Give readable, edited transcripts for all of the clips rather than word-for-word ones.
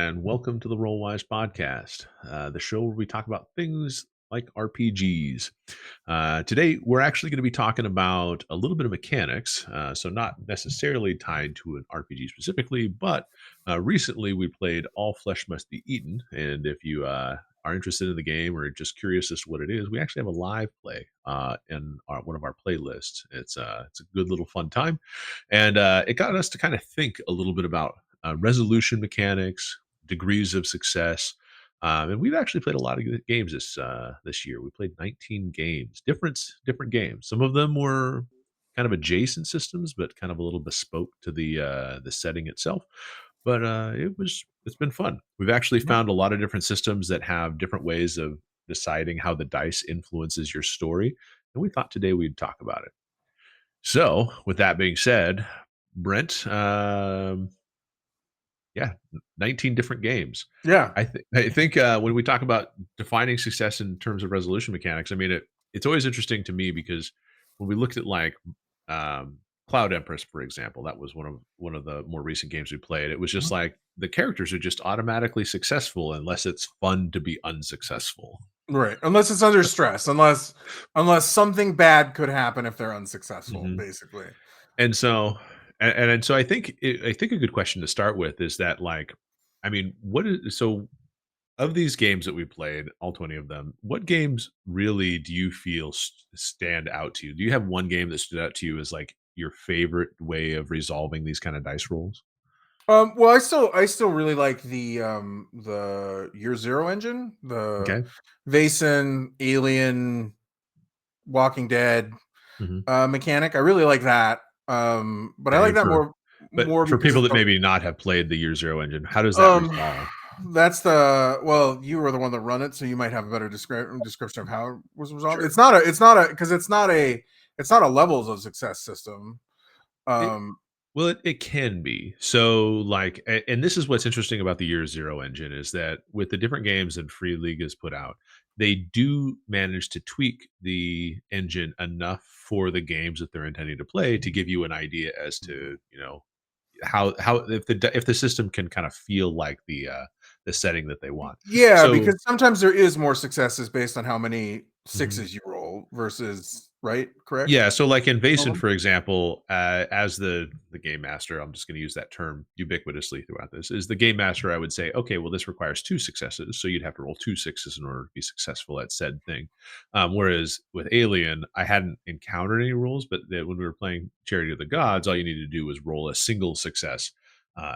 and welcome to the Rollwise Podcast, the show where we talk about things like RPGs. Today, we're actually going to be talking about a little bit of mechanics, so not necessarily tied to an RPG specifically, but recently we played All Flesh Must Be Eaten, and if you are interested in the game or just curious as to what it is, we actually have a live play in one of our playlists. It's a good little fun time, and it got us to kind of think a little bit about resolution mechanics, degrees of success, and we've actually played a lot of good games this year. We played 19 games, different games. Some of them were kind of adjacent systems, but kind of a little bespoke to the setting itself. But it's been fun. We've actually Yeah. found a lot of different systems that have different ways of deciding how the dice influences your story, and we thought today we'd talk about it. So, with that being said, Brent, yeah, 19 different games. Yeah. I think when we talk about defining success in terms of resolution mechanics, I mean it's always interesting to me because when we looked at like Cloud Empress, for example, that was one of the more recent games we played. It was just like the characters are just automatically successful unless it's fun to be unsuccessful. Right. Unless it's under stress, unless something bad could happen if they're unsuccessful, Mhm. basically. And so and so I think a good question to start with is that like I mean, what is so of these games that we played, all 20 of them, what games really do you feel stand out to you? Do you have one game that stood out to you as like your favorite way of resolving these kind of dice rolls? Well, I still really like the Year Zero engine, the Okay. Vason Alien Walking Dead Hmm. mechanic. I really like that. But I Okay. like that For but more for because people it's that maybe not have played the Year Zero engine, how does that um resolve? that's well, you were the one that run it, so you might have a better description of how it was resolved. Sure. It's not a levels of success system. It Um Well, it can be. So, like, and this is what's interesting about the Year Zero engine is that with the different games that Free League has put out, they do manage to tweak the engine enough for the games that they're intending to play to give you an idea as to how if the system can kind of feel like the setting that they want. Yeah, So. because sometimes there is more successes based on how many Mhm. sixes you roll versus right, correct? Yeah, so like in Vason, Um, for example, as the game master, I'm just going to use that term ubiquitously throughout this. Is the game master, I would say, okay, well, this requires two successes, so you'd have to roll two sixes in order to be successful at said thing. Whereas with Alien, I hadn't encountered any rules, but when we were playing Charity of the Gods, all you needed to do was roll a single success,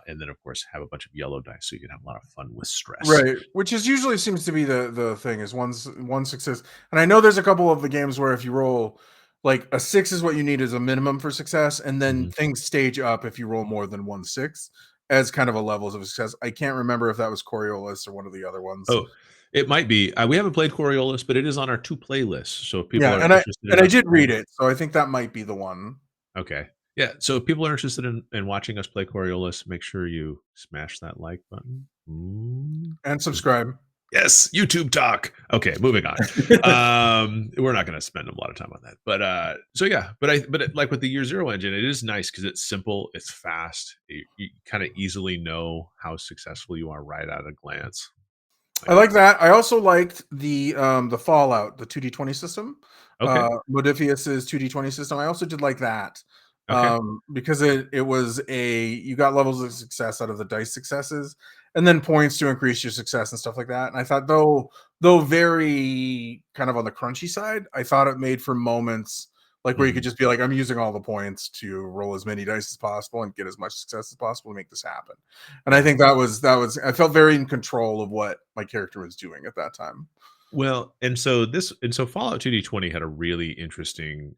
and then of course have a bunch of yellow dice, so you can have a lot of fun with stress. Right, which is usually seems to be the thing is one success, and I know there's a couple of the games where if you roll like a six is what you need as a minimum for success, and then Mhm. things stage up if you roll more than one six as kind of a levels of success. I can't remember if that was Coriolis or one of the other ones. Oh, it might be. We haven't played Coriolis, but it is on our two playlists. So if people Yeah, are and I interested and in I us did read playing. it, so I think that might be the one. Okay. Yeah. So if people are interested in watching us play Coriolis, make sure you smash that like button. Ooh. And subscribe. Yes, YouTube talk. Okay, moving on. We're not going to spend a lot of time on that, but so yeah, like with the Year Zero engine, it is nice because it's simple, it's fast, you kind of easily know how successful you are right at a glance. I Like, like that. I also liked the Fallout, the 2D20 system. okay, Modifius's 2D20 system. I also did like that. okay, Because it was you got levels of success out of the dice successes and then points to increase your success and stuff like that. And I thought though very kind of on the crunchy side, I thought it made for moments like where you could mhm. just be like, I'm using all the points to roll as many dice as possible and get as much success as possible to make this happen. And I Yeah. think that was I felt very in control of what my character was doing at that time. Well, and so Fallout 2D20 had a really interesting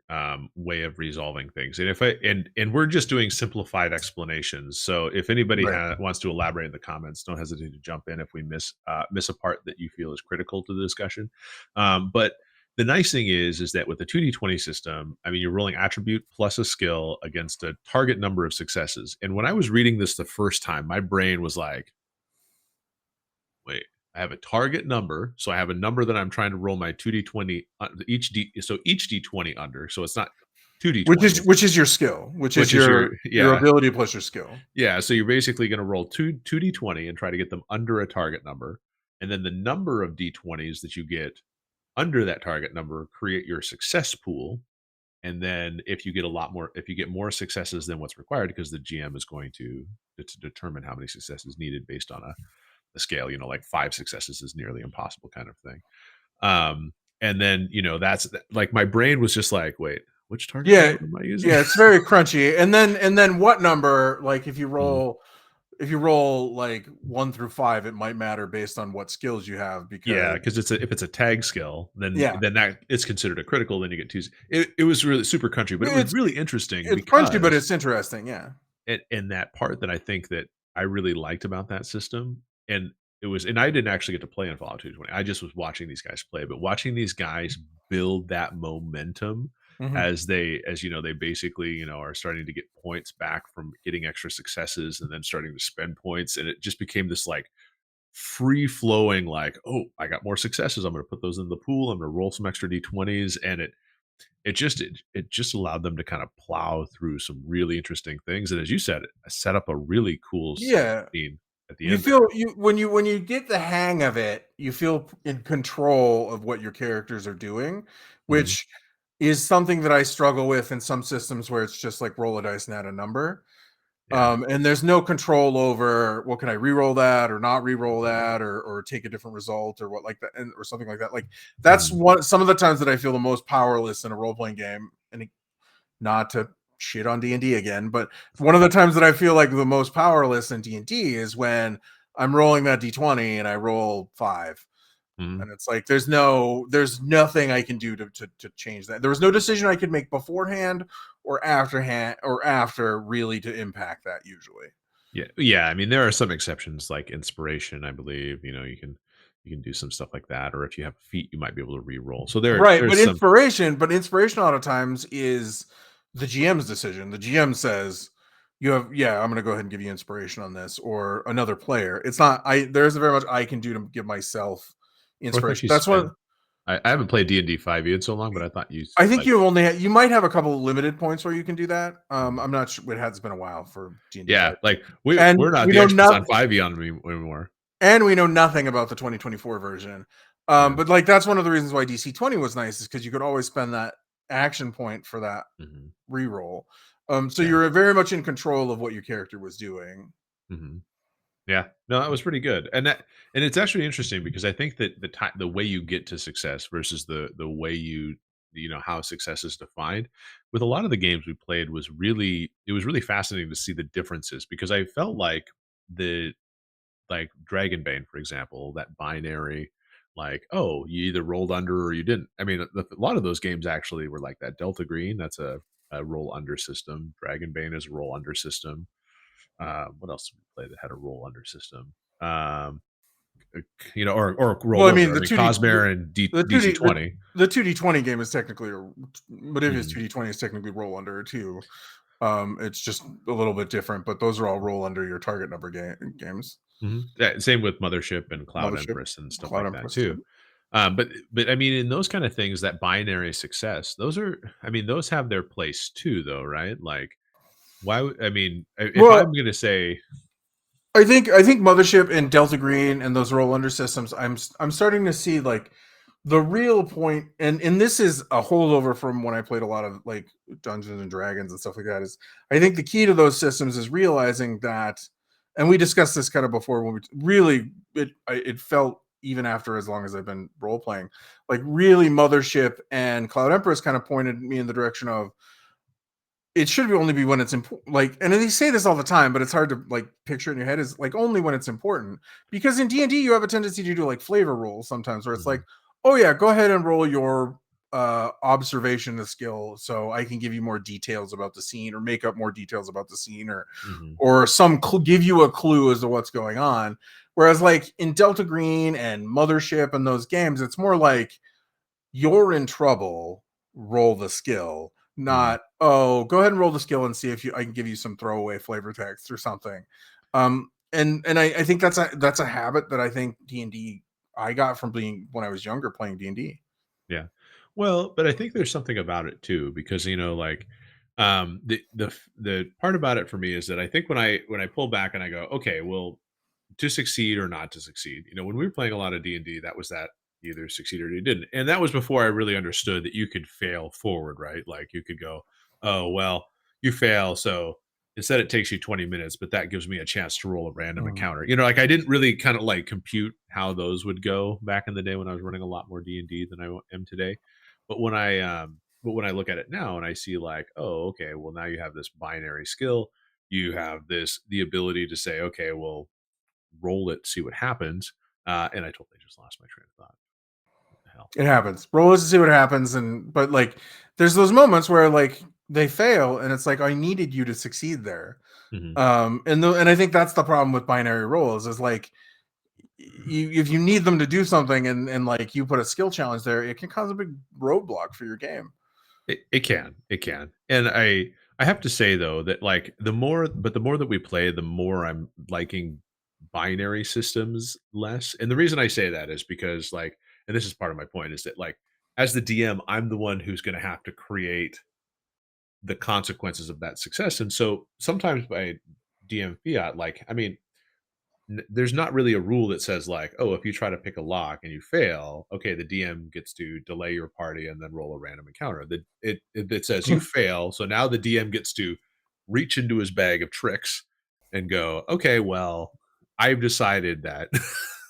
way of resolving things. And if I and we're just doing simplified explanations. So if anybody Right. wants to elaborate in the comments, don't hesitate to jump in if we miss a part that you feel is critical to the discussion. But the nice thing is that with the 2D20 system, I mean, you're rolling attribute plus a skill against a target number of successes. And when I was reading this the first time, my brain was like, wait, I have a target number. So I have a number that I'm trying to roll my 2d20 each d so each d20 under. So it's not 2d20, which is your skill, which is which is your ability plus your skill. yeah. So you're basically going to roll two d20 and try to get them under a target number, and then the number of d20s that you get under that target number create your success pool. And then if you get more successes than what's required, because the GM is going to determine how many successes needed based on a scale, like 5 successes is nearly impossible kind of thing. And then, that's like my brain was just like, wait, which target Yeah, number am I using? yeah, it's very crunchy. And then what number? Like Mhm. if you roll like 1 through 5, it might matter based on what skills you have Yeah, because because if it's a tag skill, then yeah, that it's considered a critical. Then you get two. It was really super country, but it was it's really interesting it's crunchy, but because it's interesting. Yeah. and that part that I think that I really liked about that system, and and I didn't actually get to play in Fallout 220. I just was watching these guys play, but watching these guys build that momentum Hmm. as they basically, are starting to get points back from getting extra successes and then starting to spend points. And it just became this like free flowing, like, oh, I got more successes. I'm going to put those in the pool. I'm going to roll some extra D20s. And it just allowed them to kind of plow through some really interesting things, and as you said, it set up a really cool Yeah. scene at the You end feel there. you when you get the hang of it, you feel in control of what your characters are doing, Mhm. which is something that I struggle with in some systems where it's just like roll a dice and add a number. Yeah. And there's no control over, well, can I re-roll that or not re-roll that or take a different result or what like that and, or something like that. Like that's Mhm. one some of the times that I feel the most powerless in a role-playing game. And not to shit on D&D again, but one of the times that I feel like the most powerless in D&D is when I'm rolling that D20 and I roll 5. Mhm. And it's like there's nothing I can do to change that. There was no decision I could make beforehand or after really to impact that usually. Yeah, I mean, there are some exceptions like inspiration, I believe, you can do some stuff like that, or if you have a feat, you might be able to re-roll. So Right, there's some. but inspiration a lot of times is the GM's decision. The GM says, "You have, yeah, I'm going to go ahead and give you inspiration on this," or another player. It's not I. There isn't very much I can do to give myself Or I thought inspiration. you That's spend one. I haven't played D&D 5e in so long, but I thought I think like. you might have a couple of limited points where you can do that. Mhm. I'm not sure. It has been a while for D&D Yeah, 5, like and we're not we the know experts on nothing. 5e on me anymore. And we know nothing about the 2024 version. Yeah. But like that's one of the reasons why DC 20 was nice is because you could always spend that action point for that Mhm. reroll. So Yeah. you're very much in control of what your character was doing. Mhm. Yeah. No, that was pretty good. And it's actually interesting because I think that the way you get to success versus the way how success is defined with a lot of the games we played was really fascinating to see the differences because I felt like the like Dragonbane, for example, that binary, like, oh, you either rolled under or you didn't. I mean, a lot of those games actually were like that. Delta Green, that's a roll under system. Dragonbane is a roll under system. What else did we play that had a roll under system? Or roll Well, I mean over. I mean, Cosmere and the 2D DC 20. the 2D20 game is technically Modifius Mhm. 2D20 is technically roll under too. It's just a little bit different, but those are all roll under your target number games. Mhm. Yeah, same with Mothership and Cloud Mothership, Empress and stuff Cloud like that Empress too. too. But I mean, in those kind of things, that binary success, I mean, those have their place too, though, right? Like, I mean, if Well, I'm going to say, I think Mothership and Delta Green and those roll under systems. I'm starting to see like the real point, and this is a holdover from when I played a lot of like Dungeons and Dragons and stuff like that. Is I think the key to those systems is realizing that, and we discussed this kind of before when we really it felt even after as long as I've been role playing, like really Mothership and Cloud Empress kind of pointed me in the direction of it should only be when it's important. Like, and they say this all the time, but it's hard to like picture it in your head. Is like only when it's important because in D&D you have a tendency to do like flavor rolls sometimes, where it's like, mhm, oh yeah, go ahead and roll your observation skill, so I can give you more details about the scene, or make up more details about the scene, mhm, or give you a clue as to what's going on. Whereas like in Delta Green and Mothership and those games, it's more like you're in trouble, roll the skill. mhm, Not, oh, go ahead and roll the skill and see if I can give you some throwaway flavor text or something. And I think that's a habit that I think D&D I got from being when I was younger playing D&D. yeah. Well, but I think there's something about it too, because like the part about it for me is that I think when I pull back and I go, okay, well, to succeed or not to succeed. When we were playing a lot of D&D, that was that you either succeed or you didn't. And that was before I really understood that you could fail forward, right? Like you could go, oh, well, you fail. So instead it takes you 20 minutes, but that gives me a chance to roll a random Mm. encounter. Like I didn't really kind of like compute how those would go back in the day when I was running a lot more D&D than I am today. But when I look at it now and I see like, oh, okay, well now you have this binary skill, you have the ability to say, okay, well, roll it, see what happens. And I totally just lost my train of thought. What the hell? It happens. Roll is to see what happens, but like, there's those moments where like they fail, and it's like I needed you to succeed there. Hmm. And I think that's the problem with binary roles is like if you need them to do something and like you put a skill challenge there, it can cause a big roadblock for your game. It can, and I have to say though that like the more that we play, the more I'm liking binary systems less. And the reason I say that is because like, and this is part of my point, is that like as the DM, I'm the one who's going to have to create the consequences of that success. And so sometimes by DM fiat, like I mean, there's not really a rule that says like, oh, if you try to pick a lock and you fail, okay, the DM gets to delay your party and then roll a random encounter. It says you fail, so now the DM gets to reach into his bag of tricks and go, okay, well, I've decided that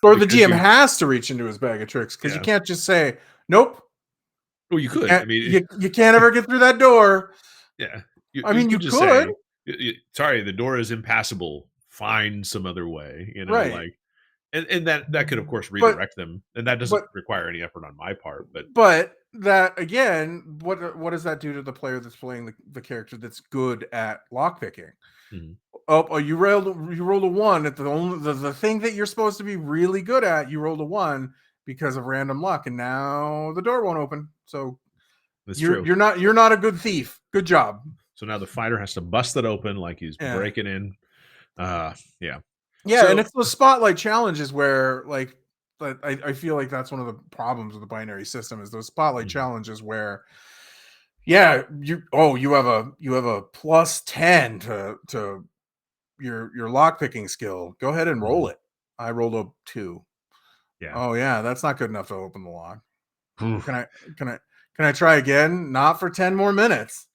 Or the because DM you, has to reach into his bag of tricks because you yeah, can't just say, nope, well, you you could. I can't mean, you can't ever get through that door. yeah, you I you mean, you could just could, say, sorry, the door is impassable. Find some other way. right. Like, and that could of course But redirect them, and that doesn't but require any effort on my part. But but that again, what does that do to the player that's playing the character that's good at lockpicking? mhm, Oh, you rolled a one at the thing that you're supposed to be really good at. You rolled a one because of random luck, and now the door won't open. So that's you're true. you're not a good thief. Good job. So now the fighter has to bust it open like he's Yeah. breaking in. Yeah. Yeah, and So it's those spotlight challenges where like but I feel like that's one of the problems with the binary system is those spotlight mhm, challenges where yeah, you have a plus 10 to your lock picking skill. Go ahead and roll mhm, it. I rolled a 2. yeah. Oh yeah, that's not good enough to open the lock. Can Oof. I can I can I try again? Not for 10 more minutes.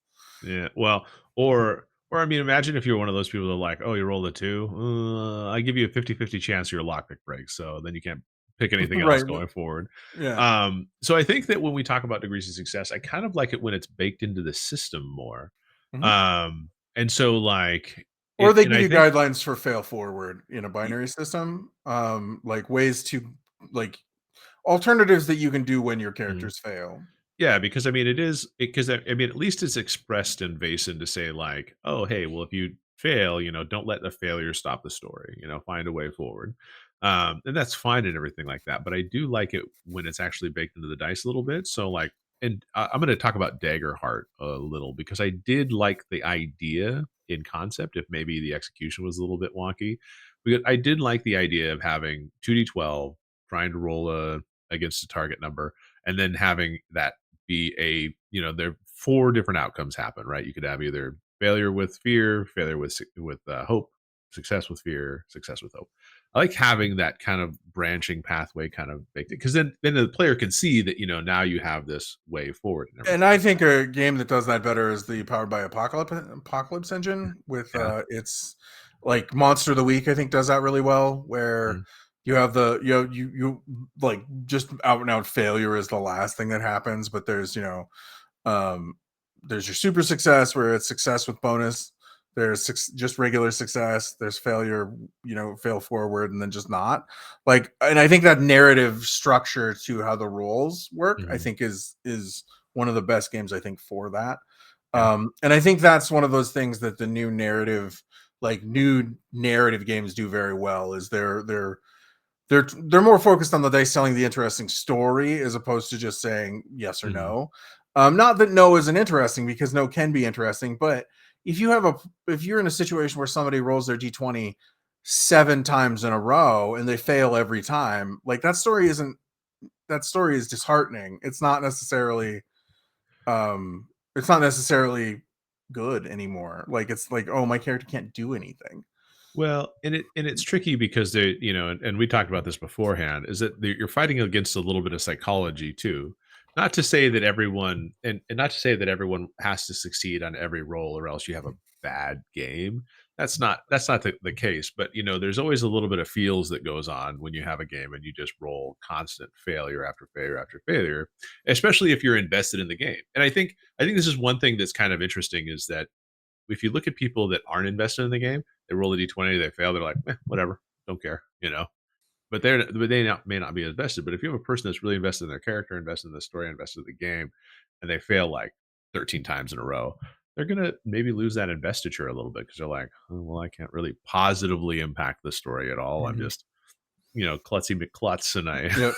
Yeah. Well, or I mean, imagine if you're one of those people that are like, oh, you rolled a two. I give you a 50-50 chance your lockpick breaks. So then you can't pick anything else Right. going forward. Yeah. So I think that when we talk about degrees of success, I kind of like it when it's baked into the system more. Mhm. And so like Or they and give I you think guidelines for fail forward in a binary system, like ways to like alternatives that you can do when your mhm. characters fail. Yeah, because I mean, it is because I mean, at least it's expressed in Vaesen to say like, oh, hey, well, if you fail, don't let the failure stop the story. Find a way forward, and that's fine and everything like that. But I do like it when it's actually baked into the dice a little bit. So like, and I'm going to talk about Daggerheart a little because I did like the idea in concept. If maybe the execution was a little bit wonky, because I did like the idea of having 2d12 trying to roll against a target number and then having that be there are four different outcomes happen, right? You could have either failure with fear, failure with hope, success with fear, success with hope. I like having that kind of branching pathway kind of baked in because then the player can see that now you have this way forward and And everything I like think that. a game that does that better is the Powered by Apocalypse engine with Yeah. its like Monster of the Week. I think does that really well, where Mhm. you have you like just out and out failure is the last thing that happens, but um, there's your super success where it's success with bonus. There's just regular success. There's failure, fail forward, and then just not like. And I think that narrative structure to how the roles work, I Mhm. think is one of the best games. I think for that, Yeah. and I think that's one of those things that the new narrative games do very well. Is they're more focused on the dice telling the interesting story as opposed to just saying yes or Mhm. no. Not that no isn't interesting because no can be interesting, but if you have a if you're in a situation where somebody rolls their d20 7 times in a row and they fail every time, like that story isn't that story is disheartening. It's not necessarily good anymore. Like it's like, oh, my character can't do anything. Well, and it's tricky because they, and we talked about this beforehand, is that you're fighting against a little bit of psychology too. Not to say that everyone, and not to say that everyone has to succeed on every roll, or else you have a bad game. That's not the case. But there's always a little bit of feels that goes on when you have a game and you just roll constant failure after failure after failure, especially if you're invested in the game. And I think this is one thing that's kind of interesting is that if you look at people that aren't invested in the game, they roll a d20, they fail, they're like, whatever, don't care. May not be invested. But if you have a person that's really invested in their character, invested in the story, invested in the game, and they fail like 13 times in a row, they're gonna maybe lose that investiture a little bit because they're like, oh, well, I can't really positively impact the story at all. I'm Mhm. just, klutzy McClutz, and I, Yep.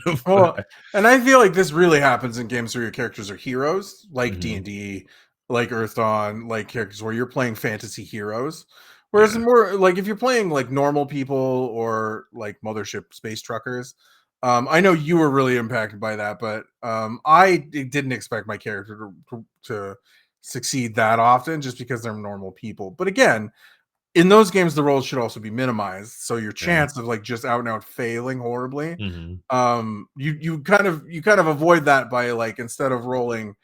but Well, and I feel like this really happens in games where your characters are heroes, like Mhm. D&D, like Earth Dawn, like characters where you're playing fantasy heroes. Whereas Yeah, more like if you're playing like normal people or like Mothership Space Truckers, I know you were really impacted by that, but didn't expect my character to succeed that often just because they're normal people. But again, in those games, the rolls should also be minimized, so your yeah. chance of like just out and out failing horribly, Mhm. you kind of avoid that by like instead of rolling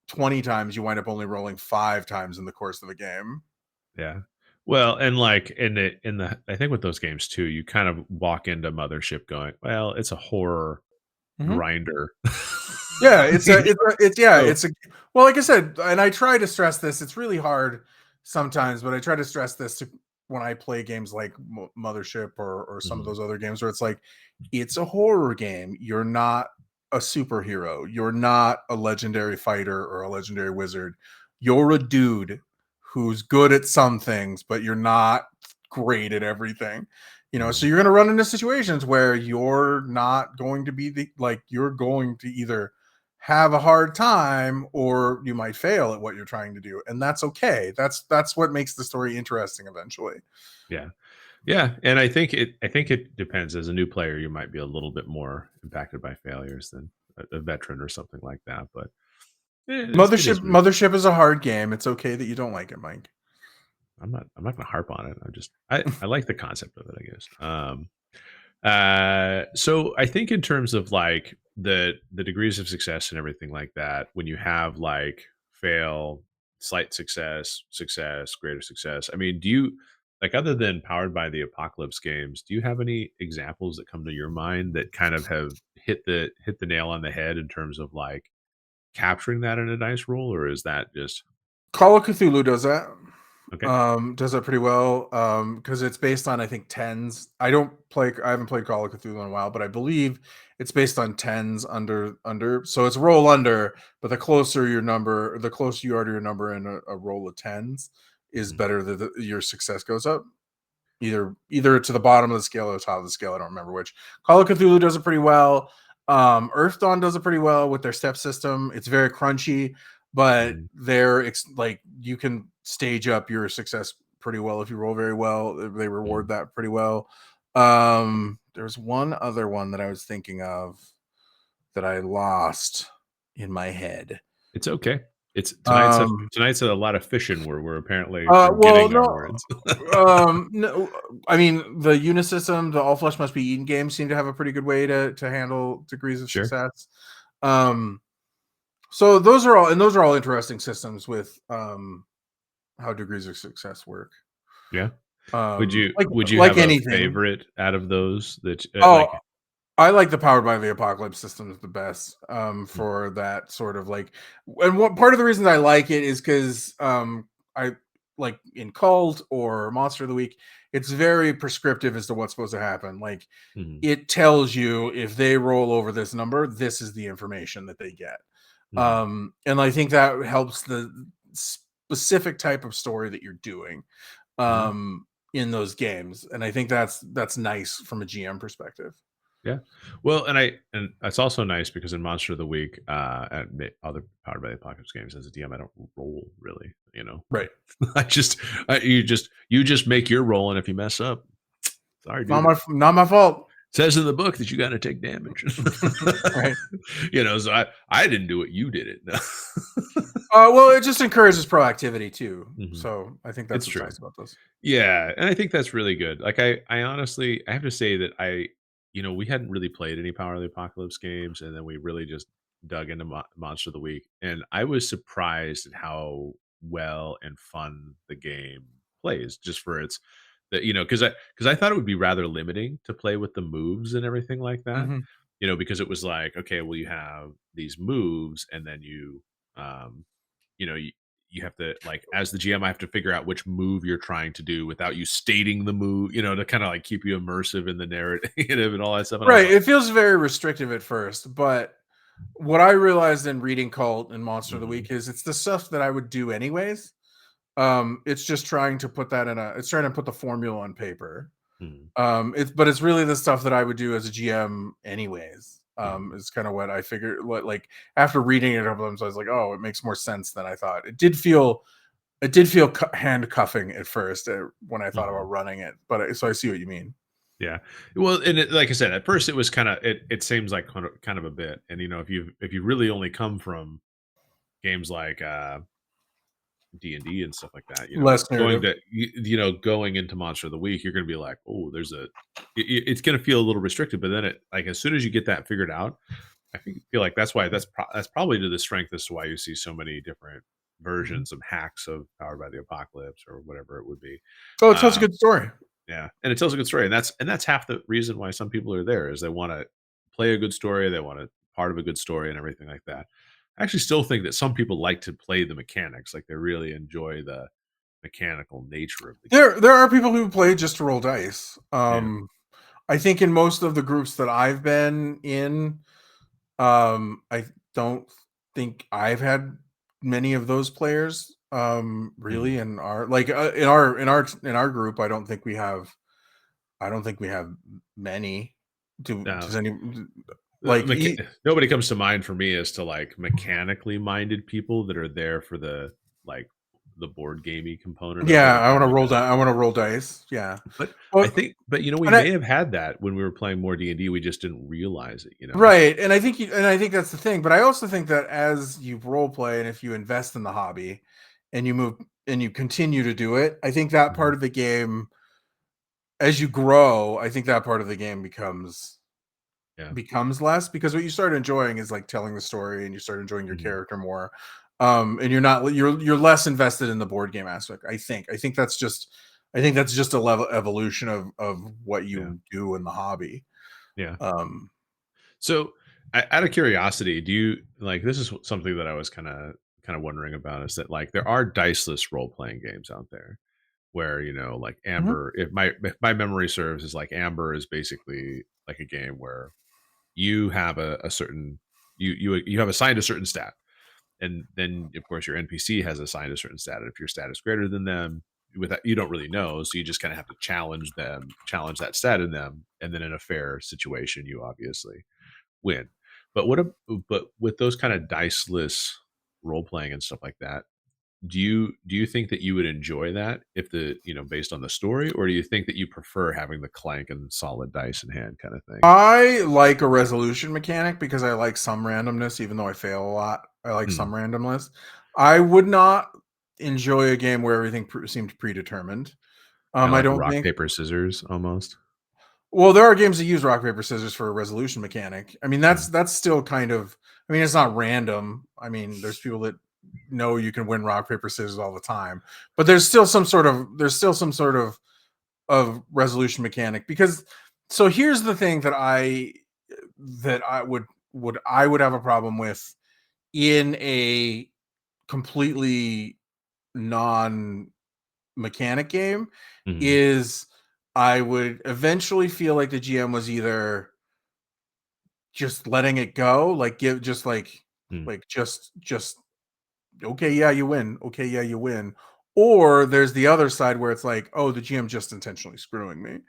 20 times, you wind up only rolling 5 times in the course of the game. Yeah. Well, and like in the I think with those games too, you kind of walk into Mothership going, well, it's a horror Mhm. grinder. Yeah, You know? So it's a well, like I said, and I try to stress this. It's really hard sometimes, but I try to stress this to when I play games like Mothership or some of Mhm, those other games where it's like it's a horror game. You're not a superhero. You're not a legendary fighter or a legendary wizard. You're a dude who's good at some things, but you're not great at everything. So mhm. you're going to run into situations where you're not going to be you're going to either have a hard time or you might fail at what you're trying to do, and that's okay. That's what makes the story interesting eventually. Yeah. Yeah, and I think it depends. As a new player, you might be a little bit more impacted by failures than a veteran or something like that, but, it is what it is. Mothership is a hard game. It's okay that you don't like it, Mike. I'm not gonna harp on it. I like the concept of it, I guess. So I think in terms of like the degrees of success and everything like that, when you have like fail, slight success, success, greater success. I mean, do you like other than Powered by the Apocalypse games, do you have any examples that come to your mind that kind of have hit the nail on the head in terms of like capturing that in a dice roll, or is that just Call of Cthulhu does that. okay? Does that pretty well. Because it's based on I think tens. I haven't played Call of Cthulhu in a while, but I believe it's based on tens under. So it's roll under, but the closer you are to your number in a roll of tens is Mhm, better that your success goes up. Either to the bottom of the scale or the top of the scale. I don't remember which. Call of Cthulhu does it pretty well. Earth Dawn does it pretty well with their step system. It's very crunchy, but mhm, like you can stage up your success pretty well if you roll very well. They reward mhm. that pretty well. There's one other one that I was thinking of that I lost in my head. It's okay. It's Um, tonight's a lot of fishing where we're apparently forgetting well, our no, words. no. I mean, the Unisystem, the All Flesh Must Be Eaten games seem to have a pretty good way to handle degrees of Sure. success. Um, so those are all interesting systems with how degrees of success work. Yeah. Would you Like would you like have a anything. favorite out of those that, Oh, like I like the Powered by the Apocalypse system is the best mm, for that sort of like, and what part of the reason I like it is because I like in Cult or Monster of the Week, it's very prescriptive as to what's supposed to happen. Like mhm, it tells you if they roll over this number, this is the information that they get. mhm, And I think that helps the specific type of story that you're doing mhm, in those games. And I think that's nice from a GM perspective. yeah. Well, and it's also nice because in Monster of the Week, and other Powered by the Apocalypse games as a DM, I don't roll really, Right. I just you just make your roll, and if you mess up, sorry, Not dude. my fault. Says in the book that you got to take damage. Right. So I didn't do it. You did it. No. Well, it just encourages proactivity too. Mhm. So I think that's It's what's true. nice about this. Yeah, and I think that's really good. Like, I honestly I have to say that we hadn't really played any Power of the Apocalypse games, and then we really just dug into Monster of the Week, and I was surprised at how well and fun the game plays, just for its that because I thought it would be rather limiting to play with the moves and everything like that. Mhm. Because it was like, okay, well, you have these moves, and then um, you know, you have to, like, as the GM, I have to figure out which move you're trying to do without you stating the move, to kind of like keep you immersive in the narrative, and all that stuff. And I was Right. like, It feels very restrictive at first, but what I realized in reading Cult and Monster of the mhm, Week is it's the stuff that I would do anyways. It's just trying to put that in a it's trying to put the formula on paper. mhm, It's really the stuff that I would do as a GM anyways. mhm, Is kind of what I figured. What like after reading it a couple times, I was like, oh, it makes more sense than I thought. It did feel handcuffing at first when I thought about mhm. running it, but so I see what you mean. Yeah. Well, and like I said, at first it was kind of it seems like kind of a bit, and if you really only come from games like D&D and stuff like that, Less going narrative. to going into Monster of the Week, you're going to be like, oh, it's going to feel a little restricted, but then like as soon as you get that figured out, feel like that's why that's probably to the strength as to why you see so many different Mhm. versions of hacks of Powered by the Apocalypse or whatever it would be. Oh, it tells a Um, good story. yeah, and it tells a good story, and that's half the reason why some people are there is they want to play a good story, they want to part of a good story and everything like that. I actually still think that some people like to play the mechanics, like they really enjoy the mechanical nature of the game. There are people who play just to roll dice. Yeah. I think in most of the groups that I've been in, I don't think I've had many of those players. Mhm. Really, in our like in our group, I don't think we have many. Uh, Does any like Nobody comes to mind for me as to like mechanically minded people that are there for the like the board gamey component of yeah, it and I want to having roll a die. I want to roll dice. Yeah, but I well, think but we and I may have had that when we were playing more D&D, we just didn't realize it. right, and I think that's the thing. But I also think that as you role play and if you invest in the hobby, and you move and you continue to do it, I think that Mhm. part of the game, as you grow, I think that part of the game Yeah. becomes less because what you start enjoying is like telling the story and you start enjoying your Mhm. character more. And you're less invested in the board game aspect. I think that's just a level evolution of what Yeah. you do in the hobby. Yeah. Um So, out of curiosity, do you like this is something that I was kind of wondering about is that like there are diceless role playing games out there where like mhm. Amber, if my memory serves, is like Amber is basically like a game where you have a certain you have assigned a certain stat, and then of course your NPC has assigned a certain stat, and if your stat is greater than them, with that you don't really know, so you just kind of have to challenge that stat in them, and then in a fair situation you obviously win. But but with those kind of diceless role playing and stuff like that, do you think that you would enjoy that if based on the story, or do you think that you prefer having the clank and solid dice in hand kind of thing? I like a resolution mechanic because I like some randomness, even though I fail a lot. I like Hmm. some randomness. I would not enjoy a game where everything seemed predetermined. Kind of I like don't rock think. paper scissors almost. Well, there are games that use rock paper scissors for a resolution mechanic. I mean, Hmm. that's still kind of. I mean, it's not random. I mean, there's people that know you can win rock paper scissors all the time, but there's still some sort of resolution mechanic because. So here's the thing that I would have a problem with in a completely non mechanic game Hmm. is I would eventually feel like the GM was either just letting it go, like give just Hmm. like just okay, yeah, you win. Okay, yeah, you win. Or there's the other side where it's like, oh, the GM just intentionally screwing me.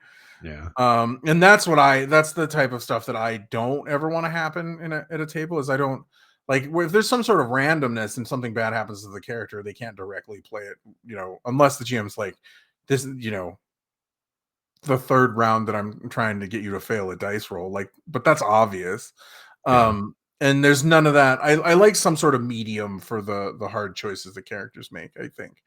Yeah. And that's the type of stuff that I don't ever want to happen at a table is I don't like if there's some sort of randomness and something bad happens to the character, they can't directly play it, unless the GM's like, this, the third round that I'm trying to get you to fail a dice roll. Like, but that's obvious. Yeah. And there's none of that. I like some sort of medium for the hard choices the characters make, I think.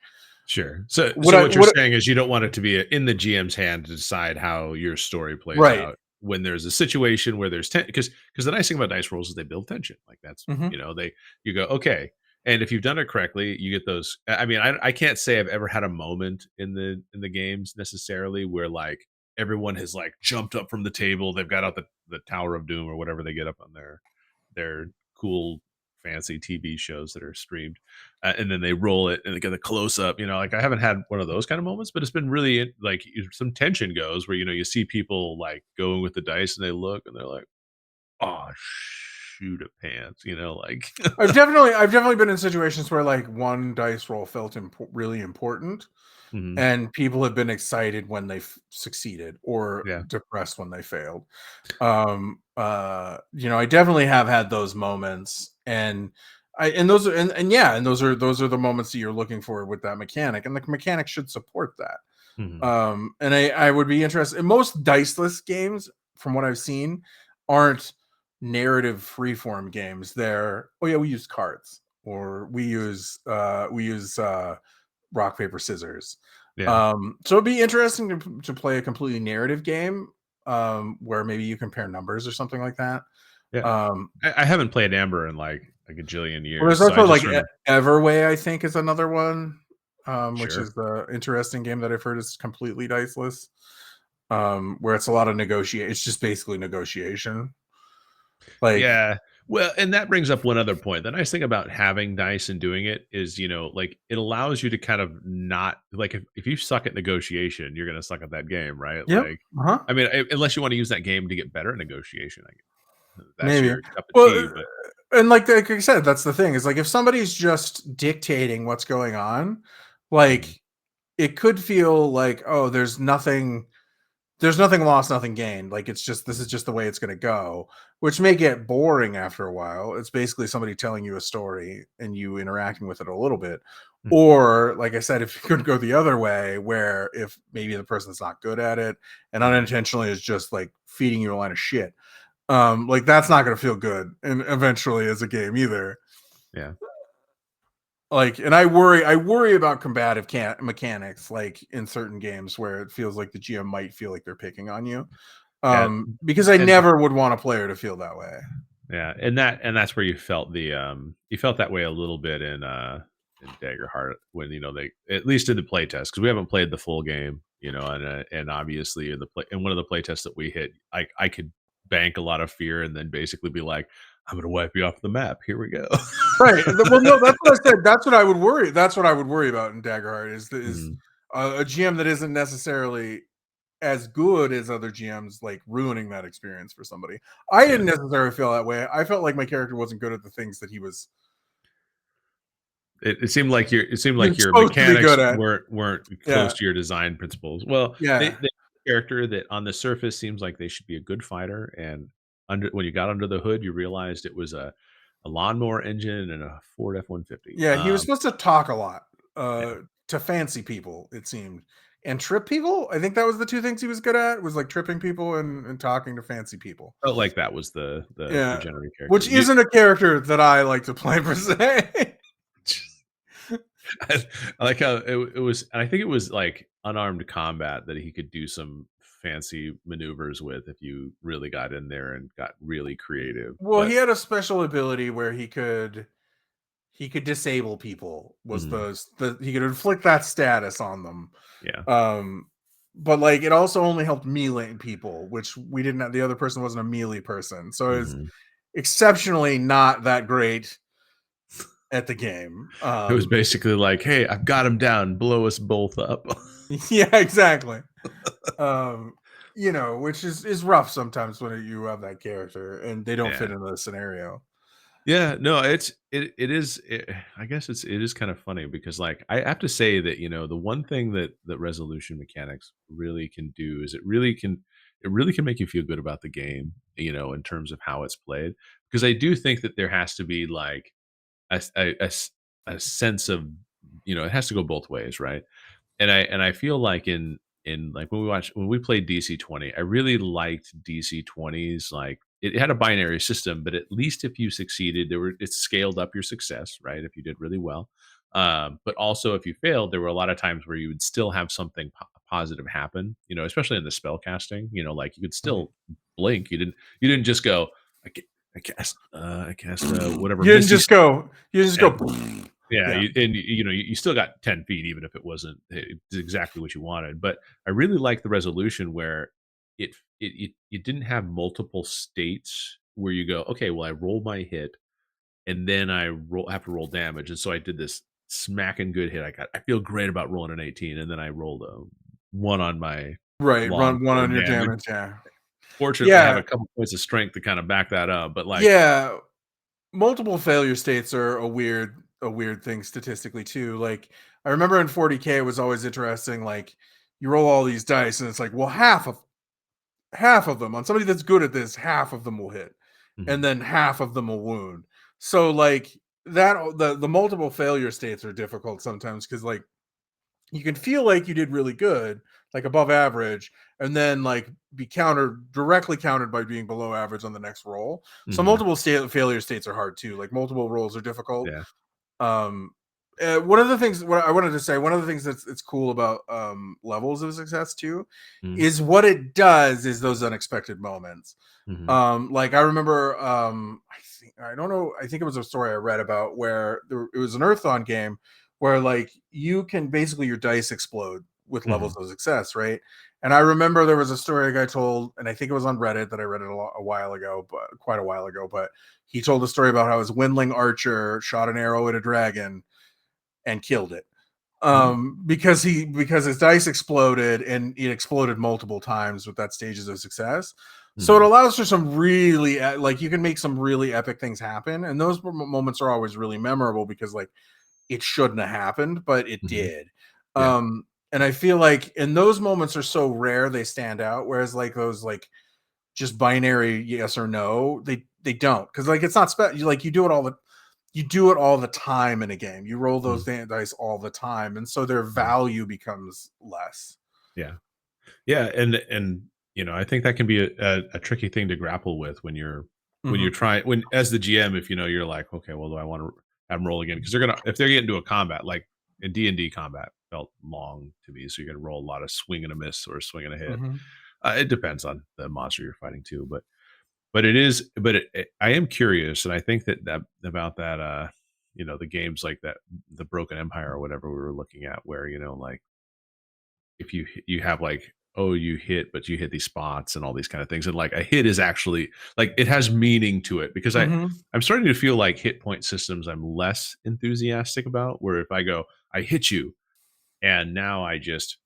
Sure. So What so I what you're what saying is you don't want it to be in the GM's hand to decide how your story plays Right. out when there's a situation where there's because the nice thing about dice rolls is they build tension. Like that's Mhm. they you go, okay. And if you've done it correctly, you get those. I mean, I can't say I've ever had a moment in the games necessarily where like everyone has like jumped up from the table, they've got out the Tower of Doom or whatever they get up on their cool fancy TV shows that are streamed, and then they roll it and they get a close up. Like I haven't had one of those kind of moments, but it's been really like some tension goes where you see people like going with the dice and they look and they're like, oh shoot a pants, like I've definitely been in situations where like one dice roll felt really important, mhm, and people have been excited when they succeeded or yeah, depressed when they failed. I definitely have had those moments, and those are and yeah, and those are the moments that you're looking for with that mechanic, and the mechanic should support that. mhm, And I would be interested in most diceless games, from what I've seen, aren't narrative freeform games. They're, oh yeah, we use cards, or we use rock paper scissors. yeah, So it'd be interesting to play a completely narrative game, where maybe you compare numbers or something like that. yeah. Um, I haven't played Amber in like a gajillion well, there's years, so I also just like remember. Everway, I think, is another one, which Sure. is the interesting game that I've heard is completely diceless, where it's a lot of negotiate. It's just basically negotiation. Like, Yeah. Well, and that brings up one other point. The nice thing about having dice and doing it is, like it allows you to kind of not like if you suck at negotiation, you're gonna suck at that game, right? yep, Like, uh-huh, I mean, unless you want to use that game to get better at negotiation, I guess that's maybe. your cup of Well, tea. But and like I said, that's the thing is like if somebody's just dictating what's going on, mhm, like it could feel like, oh, there's nothing lost, nothing gained. Like it's just this is just the way it's going to go, which may get boring after a while. It's basically somebody telling you a story and you interacting with it a little bit. mhm, Or, like I said, if you could go the other way, where if maybe the person's not good at it and mhm, unintentionally is just like feeding you a line of shit, like that's not going to feel good, and eventually as a game either. yeah, Like, and I worry about combative mechanics, like in certain games where it feels like the GM might feel like they're picking on you, yeah, because I and never would want a player to feel that way. yeah, and that's where you felt that way a little bit in Daggerheart when they at least in the playtest because we haven't played the full game, and obviously in one of the playtests that we hit, I could bank a lot of fear and then basically be like, I'm gonna wipe you off the map. Here we go. Right. Well, no, that's what I said. That's what I would worry. That's what I would worry about in Daggerheart is Mhm, a GM that isn't necessarily as good as other GMs, like ruining that experience for somebody. I yeah. didn't necessarily feel that way. I felt like my character wasn't good at the things that It seemed like he was your supposed to be mechanics good at. weren't close Yeah. to your design principles. Well, Yeah. they character that on the surface seems like they should be a good fighter, and when you got under the hood, you realized it was a lawnmower engine and a Ford F-150. Yeah, he was supposed to talk a lot, Yeah, to fancy people, it seemed, and trip people. I think that was the 2 things he was good at, was, like, tripping people and talking to fancy people. felt like that was the Yeah, generic character. which isn't a character that I like to play per se. I like how it was. I think it was like unarmed combat that he could do some fancy maneuvers with if you really got in there and got really creative. Well, But he had a special ability where he could disable people, was mhm, the he could inflict that status on them. yeah. Um, but, like, it also only helped melee people, which we didn't have. The other person wasn't a melee person, so it's Mhm. exceptionally not that great at the game. It was basically like, "Hey, I've got him down. Blow us both up." Yeah, exactly. Um, which is rough sometimes when you have that character and they don't Yeah. fit into the scenario. Yeah, no, I guess it is kind of funny because, like, I have to say that, the one thing that resolution mechanics really can do is it really can make you feel good about the game, in terms of how it's played. Because I do think that there has to be, like, a sense of, it has to go both ways, right? And I feel like in like when we played DC-20, I really liked DC-20's like it had a binary system, but at least if you succeeded, it scaled up your success, right? If you did really well. But also if you failed, there were a lot of times where you would still have something positive happen, especially in the spell casting, like you could Mhm. still blink. You didn't just go, I, ca- I cast whatever You didn't misty just go. You didn't just and go. yeah, Yeah. you still got 10 feet even if it wasn't exactly what you wanted. But I really like the resolution where it didn't have multiple states where you go, okay, well, I roll my hit and then have to roll damage. And so I did this smacking good hit. I feel great about rolling an 18, and then I rolled a one on my Right. long Run one on sword your damage. damage. Yeah. Fortunately, I have Yeah. a couple points of strength to kind of back that up. But like, Yeah. Multiple failure states are a weird thing statistically too. Like I remember in 40K it was always interesting. Like you roll all these dice and it's like, well, half of them on somebody that's good at this, half of them will hit, and mhm, then half of them will wound. So like that the multiple failure states are difficult sometimes because like you can feel like you did really good, like above average, and then like be countered directly countered by being below average on the next roll. So mhm, multiple failure states are hard too. Like multiple rolls are difficult. yeah, um one of the things what I wanted to say, one of the things that's it's cool about levels of success too mhm, is what it does is those unexpected moments. mhm, Like I remember I don't know, I think it was a story I read about where it was an Earthon game where like you can basically your dice explode with levels mhm, of success, right? And I remember there was a story a guy told, and I think it was on Reddit that I read it a while ago, but quite a while ago. But he told a story about how his windling archer shot an arrow at a dragon and killed it. mhm, Because his dice exploded and it exploded multiple times with that stages of success. So it mhm, allows for some really like you can make some really epic things happen, and those moments are always really memorable because like it shouldn't have happened, but it mhm, did. yeah, And I feel like and those moments are so rare they stand out, whereas like those like just binary yes or no, they don't because like it's not like you do it all the time in a game. You roll those mhm, dice all the time, and so their mhm, value becomes less. yeah. Yeah, and I think that can be a tricky thing to grapple with when you're Hmm. trying when as the GM, if you're like, okay, well, do I want to have them roll again? Because they're gonna if they're getting into a combat like in D&D combat felt long to me, so you're gonna roll a lot of swing and a miss or swing and a hit. Hmm. It depends on the monster you're fighting too, but I am curious, and I think that about that the games like that, the Broken Empire or whatever we were looking at, where like if you have like, oh, you hit but you hit these spots and all these kind of things, and like a hit is actually like it has meaning to it, because Hmm. I'm starting to feel like hit point systems I'm less enthusiastic about, where if I go, I hit you and now I just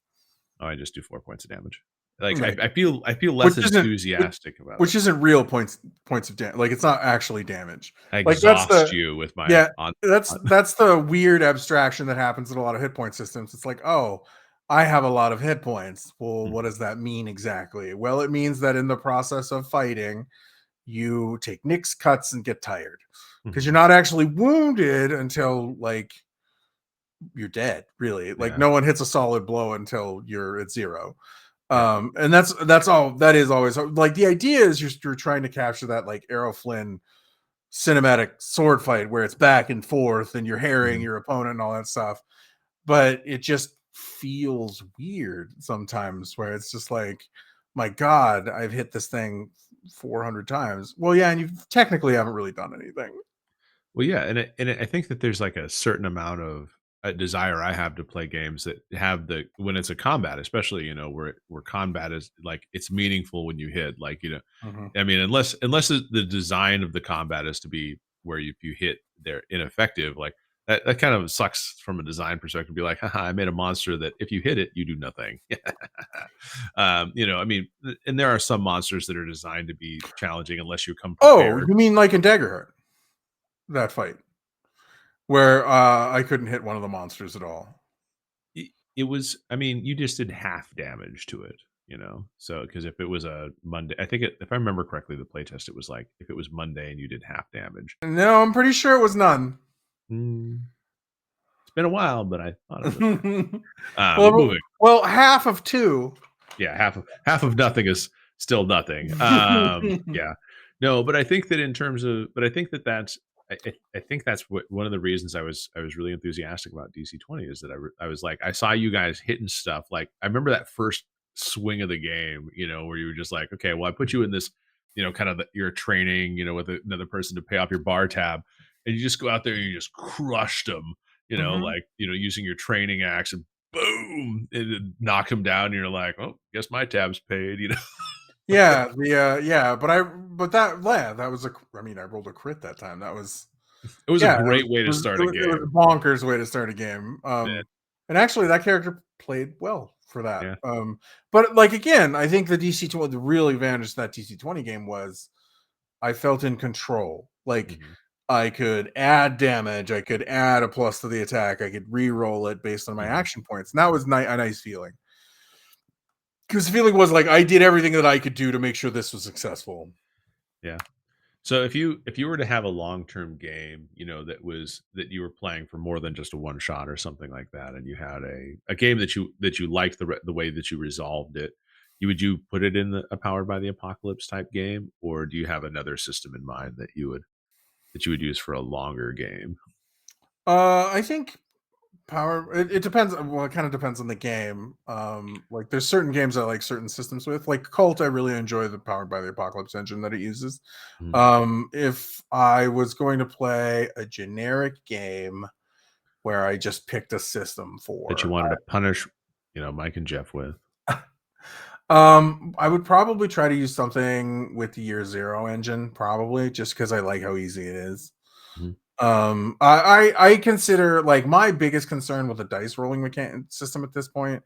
do 4 points of damage, like Right. I feel Which less isn't enthusiastic about it. which isn't real points of damage. Like it's not actually damage. I Like that's exhaust the you with my yeah, that's on that's the weird abstraction that happens in a lot of hit point systems. It's like, oh, I have a lot of hit points. Well, what Mhm, does that mean exactly? Well, it means that in the process of fighting, you take nicks, cuts, and get tired because you're mhm, not actually wounded until like you're dead. Really, like yeah, no one hits a solid blow until you're at zero. yeah, And that's all. That is always like the idea is you're trying to capture that like Errol Flynn cinematic sword fight where it's back and forth and you're harrying mhm. your opponent and all that stuff. But it just feels weird sometimes where it's just like, my God, I've hit this thing 400 times. Well, yeah, and you technically haven't really done anything. Well, yeah, I think that there's like a certain amount of a desire I have to play games that have the when it's a combat, especially where combat is like it's meaningful when you hit, like Mhm. I mean, unless the design of the combat is to be where if you hit they're ineffective, like that kind of sucks from a design perspective. Be like, haha, I made a monster that if you hit it, you do nothing. I mean, and there are some monsters that are designed to be challenging unless you come Oh, prepared. you mean like in Daggerheart, that fight where I couldn't hit one of the monsters at all. It was I mean, you just did half damage to it, So, because if it was a Monday, I think if I remember correctly, the playtest, it was like if it was Monday and you did half damage. No, I'm pretty sure it was none. Mm. It's been a while, but I thought I looked at but well, moving. well, half of two. Yeah, half of nothing is still nothing. Yeah. No, but I think that in terms of but I think that that's I think that's what one of the reasons I was really enthusiastic about DC-20 is that I was like, I saw you guys hitting stuff, like, I remember that first swing of the game, where you were just like, "Okay, well, I put you in this, kind of you're training, with another person to pay off your bar tab," and you just go out there and you just crushed them, Mhm. like, using your training axe and boom, and it knocked him down, and you're like, "Oh, guess my tab's paid." Yeah, but that was I mean, I rolled a crit that time. That was It was a yeah, great way to start a it was game. a bonkers way to start a game. Yeah, And actually that character played well for that. yeah, But like again, I think the DC-20 the real advantage to that DC-20 game was I felt in control. Like mhm, I could add damage, I could add a plus to the attack, I could re-roll it based on my mhm, action points. And that was a nice feeling. Because the feeling was like I did everything that I could do to make sure this was successful. yeah. So if you were to have a long-term game, that you were playing for more than just a one shot or something like that, and you had a game that you liked the way that you resolved it, you put it in a Powered by the Apocalypse type game, or do you have another system in mind that you would use for a longer game? I think it depends. Well, it kind of depends on the game. Like there's certain games I like certain systems with. Like Cult, I really enjoy the Powered by the Apocalypse engine that it uses. Mhm. If I was going to play a generic game where I just picked a system That you for, wanted to punish, Mike and Jeff with. I would probably try to use something with the Year Zero engine, probably just because I like how easy it is. Mhm, I consider like my biggest concern with the dice rolling mechanic system at this point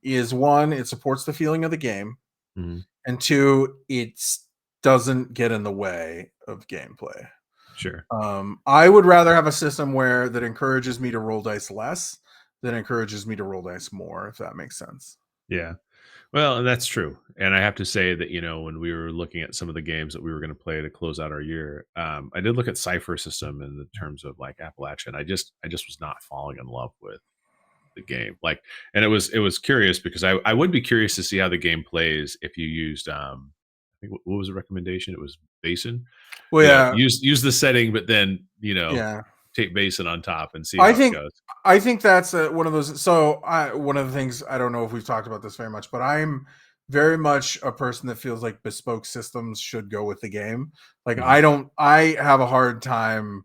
is one, it supports the feeling of the game, mhm. and two, it doesn't get in the way of gameplay. Sure. I would rather have a system where that encourages me to roll dice less than encourages me to roll dice more, if that makes sense. Yeah. Well, and that's true. And I have to say that, when we were looking at some of the games that we were going to play to close out our year, I did look at Cypher System in the terms of like Appalachian. I just was not falling in love with the game. Like, and it was curious because I would be curious to see how the game plays if you used I think what was the recommendation? It was Basin. Well, yeah, Use the setting, but then, yeah. take Basin on top and see I how it think goes. I think that's one of those. So, one of the things I don't know if we've talked about this very much, but I'm very much a person that feels like bespoke systems should go with the game. Like Mhm, I don't. I have a hard time.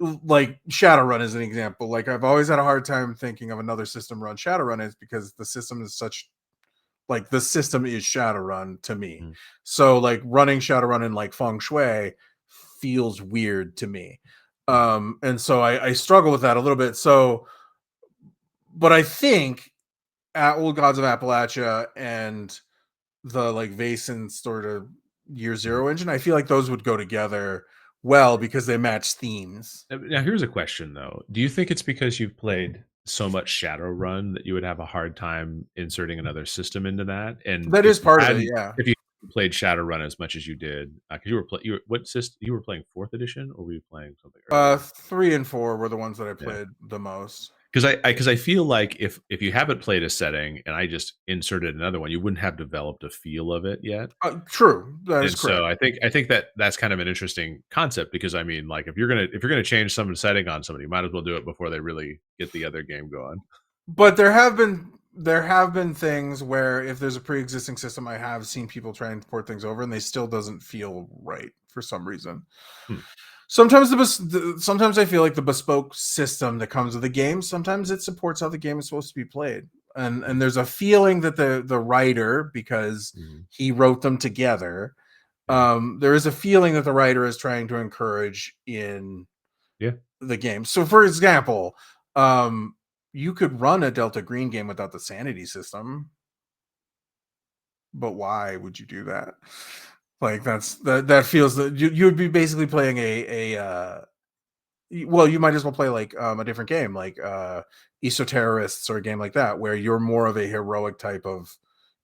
Like Shadowrun is an example. Like I've always had a hard time thinking of another system run Shadowrun is because the system is such like the system is Shadowrun to me. mhm, So like running Shadowrun in like Feng Shui feels weird to me. mhm, And so I struggle with that a little bit. So, but I think at Old Gods of Appalachia and the like Vason sort of Year mhm. Zero engine, I feel like those would go together well because they match themes. Now here's a question though. Do you think it's because you've played so much Shadowrun that you would have a hard time inserting another system into that? And That is part of it, yeah. if you played Shadowrun as much as you did, because you were what system you were playing fourth edition, or were you playing something earlier? 3 and 4 were the ones that I Yeah. played the most. Because I feel like if you haven't played a setting and I just inserted another one, you wouldn't have developed a feel of it yet. True, that is And so correct. I think that that's kind of an interesting concept because I mean, like if you're gonna change some setting on somebody, you might as well do it before they really get the other game going. But there have been things where if there's a pre-existing system, I have seen people try and port things over, and they still doesn't feel right for some reason. Hmm. Sometimes sometimes I feel like the bespoke system that comes with the game, sometimes it supports how the game is supposed to be played. And there's a feeling that the writer, because Mhm. he wrote them together, Yeah. there is a feeling that the writer is trying to encourage in Yeah. the game. So for example, um, you could run a Delta Green game without the sanity system, but why would you do that? Like that feels that you would be basically playing well, you might as well play like a different game like Esoterrorists or a game like that where you're more of a heroic type of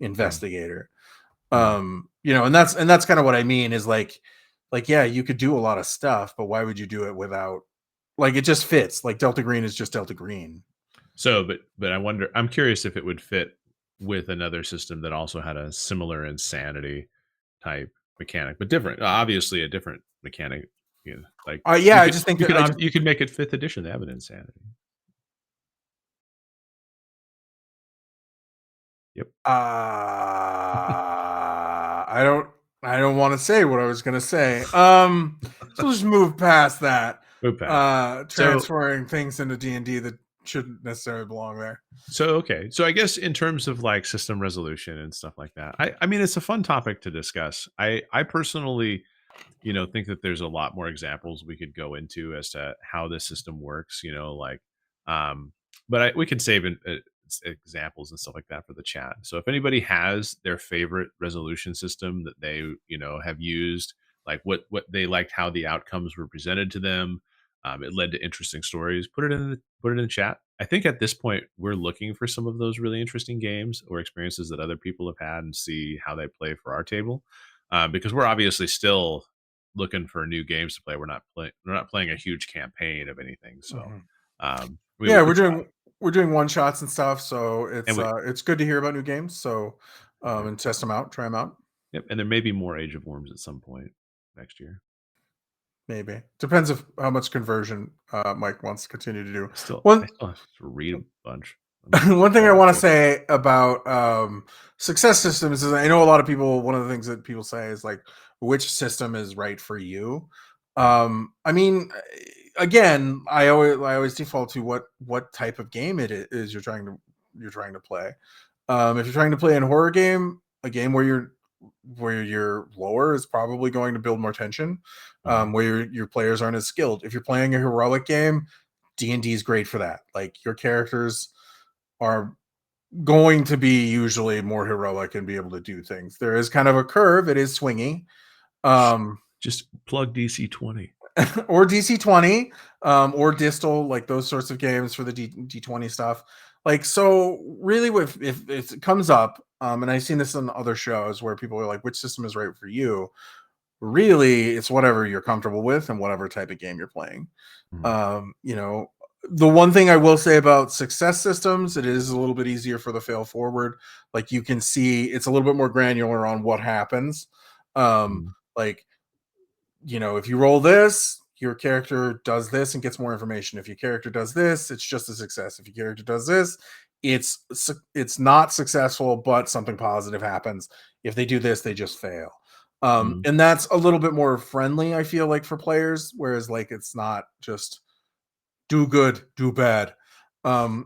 Mm. investigator. Mhm. And that's kind of what I mean is like yeah, you could do a lot of stuff, but why would you do it without Like it just fits. Like Delta Green is just Delta Green. So, but I wonder. I'm curious if it would fit with another system that also had a similar insanity type mechanic, but different. Obviously, a different mechanic. You know, like Yeah, I just think I just you could make it fifth edition. They have an insanity. Yep. I don't want to say what I was gonna say. So let's move past that. Move past it. So Transferring things into D&D that shouldn't necessarily belong there. okay. So I guess in terms of like system resolution and stuff like that, I mean it's a fun topic to discuss. I personally, think that there's a lot more examples we could go into as to how this system works. Um, but we could save examples and stuff like that for the chat. So if anybody has their favorite resolution system that they have used, like what they liked, how the outcomes were presented to them, it led to interesting stories. Put it in the chat. I think at this point we're looking for some of those really interesting games or experiences that other people have had and see how they play for our table, because we're obviously still looking for new games to play. We're not playing a huge campaign of anything. So Mhm. we Yeah, it's fun. we're doing one shots and stuff, so And we it's good to hear about new games. So yep, and test them out, try them out. yep, and there may be more Age of Worms at some point next year. Maybe depends of how much conversion Mike wants to continue to do. I One still have to read a bunch. I'm one thing I going want to through it. say about success systems is I know a lot of people. One of the things that people say is like, which system is right for you? Mm, I mean, again, I always default to what type of game is you're trying to play. If you're trying to play a horror game, a game where your lower is probably going to build more tension, mhm, where your players aren't as skilled. If you're playing a heroic game, D&D is great for that. Like your characters are going to be usually more heroic and be able to do things. There is kind of a curve; it is swingy. Um, just plug DC-20. or DC-20, or Distal, like those sorts of games for the D20 stuff. Like, so really, if it comes up, and I've seen this on other shows where people are like, which system is right for you? Really, it's whatever you're comfortable with and whatever type of game you're playing. Mhm, Um, the one thing I will say about success systems, it is a little bit easier for the fail forward. Like you can see it's a little bit more granular on what happens. Um, mhm, like if you roll this, your character does this and gets more information. If your character does this, it's just a success. If your character does this, it's not successful, but something positive happens. If they do this, they just fail. mhm, And that's a little bit more friendly, I feel like, for players, whereas like it's not just do good, do bad.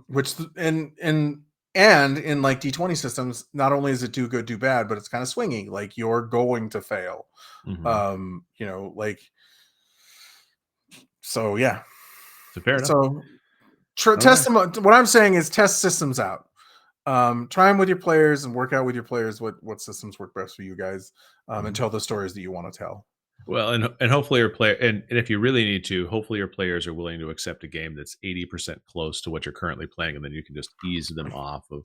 Which and in like D20 systems, not only is it do good, do bad, but it's kind of swingy. Like you're going to fail. mhm. Like so yeah. So fair enough. So All test right. them. What I'm saying is test systems out. Try them with your players and work out with your players what systems work best for you guys, and Mhm. tell the stories that you want to tell. Well, and hopefully your player and if you really need to, hopefully your players are willing to accept a game that's 80% close to what you're currently playing, and then you can just ease them off of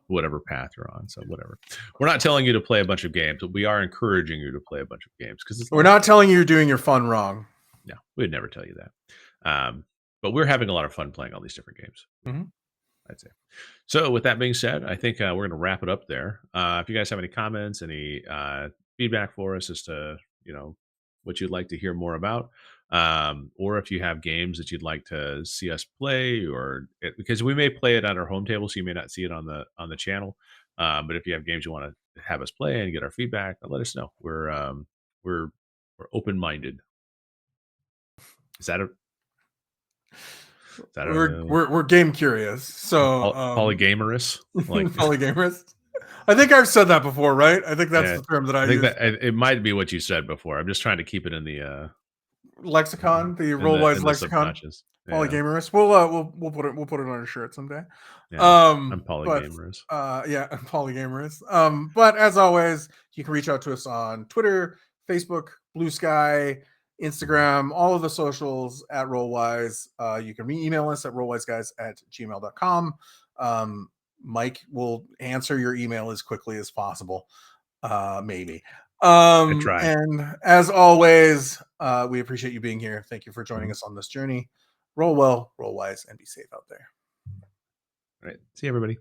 whatever path you're on. So whatever. We're not telling you to play a bunch of games, but we are encouraging you to play a bunch of games because it's a We're lot of not fun. telling you you're doing your fun wrong. No, we'd never tell you that. But we're having a lot of fun playing all these different games, Mhm. I'd say. So with that being said, I think we're going to wrap it up there. If you guys have any comments, any feedback for us as to what you'd like to hear more about, or if you have games that you'd like to see us play, because we may play it at our home table, so you may not see it on the channel. But if you have games you want to have us play and get our feedback, let us know. We're we're open minded. Is that a We're game curious. So polygamorous? Like, polygamous. I think I've said that before, right? I think that's yeah, the term that I I think use. that it might be what you said before. I'm just trying to keep it in Lexicon, the Rollwise in the lexicon. subconscious. Yeah, Polygamorous. We'll put it on a shirt someday. yeah. I'm But polygamorous. yeah, polygamorous. But as always, you can reach out to us on Twitter, Facebook, Blue Sky, Mhm. Instagram, all of the socials at Rollwise. You can email us at rollwiseguys@gmail.com. Mike will answer your email as quickly as possible. Maybe. I try. And as always, we appreciate you being here. Thank you for joining Mhm. us on this journey. roll well, roll wise, and be safe out there. All right. See you, everybody.